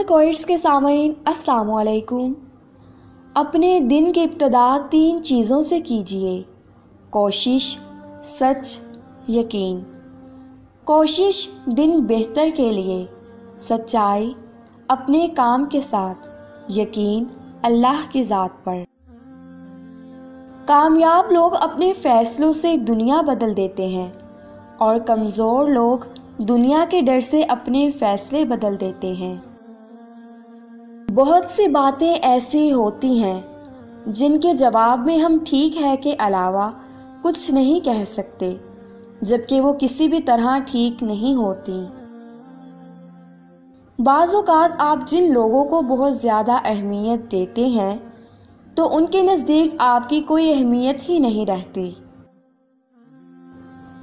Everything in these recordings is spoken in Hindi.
कोइट्स के सामईन अस्सलामु अलैकुम। अपने दिन की इब्तिदा 3 चीज़ों से कीजिए: कोशिश, सच, यकीन। कोशिश दिन बेहतर के लिए, सच्चाई अपने काम के साथ, यकीन अल्लाह की ज़ात पर। कामयाब लोग अपने फ़ैसलों से दुनिया बदल देते हैं और कमज़ोर लोग दुनिया के डर से अपने फ़ैसले बदल देते हैं। बहुत सी बातें ऐसी होती हैं जिनके जवाब में हम ठीक है के अलावा कुछ नहीं कह सकते, जबकि वो किसी भी तरह ठीक नहीं होती। बाज़ औक़ात आप जिन लोगों को बहुत ज़्यादा अहमियत देते हैं तो उनके नज़दीक आपकी कोई अहमियत ही नहीं रहती।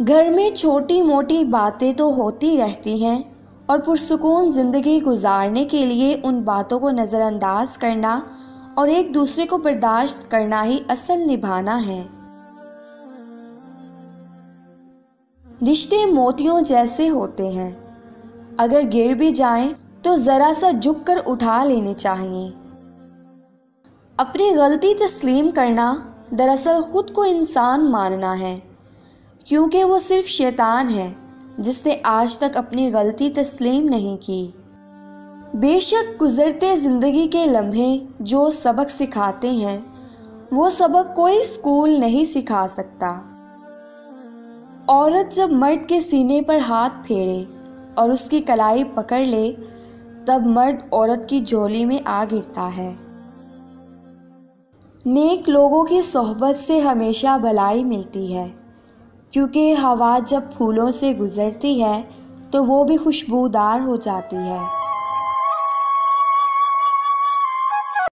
घर में छोटी मोटी बातें तो होती रहती हैं और पुरसुकून ज़िंदगी गुजारने के लिए उन बातों को नज़रअंदाज करना और एक दूसरे को बर्दाश्त करना ही असल निभाना है। रिश्ते मोतियों जैसे होते हैं, अगर गिर भी जाएं तो ज़रा सा झुक कर उठा लेने चाहिए। अपनी गलती तस्लीम करना दरअसल ख़ुद को इंसान मानना है, क्योंकि वो सिर्फ शैतान है जिसने आज तक अपनी गलती तस्लीम नहीं की। बेशक गुज़रते ज़िंदगी के लम्हे जो सबक सिखाते हैं वो सबक कोई स्कूल नहीं सिखा सकता। औरत जब मर्द के सीने पर हाथ फेरे और उसकी कलाई पकड़ ले तब मर्द औरत की झोली में आ गिरता है। नेक लोगों की सोहबत से हमेशा भलाई मिलती है, क्योंकि हवा जब फूलों से गुज़रती है तो वो भी खुशबूदार हो जाती है।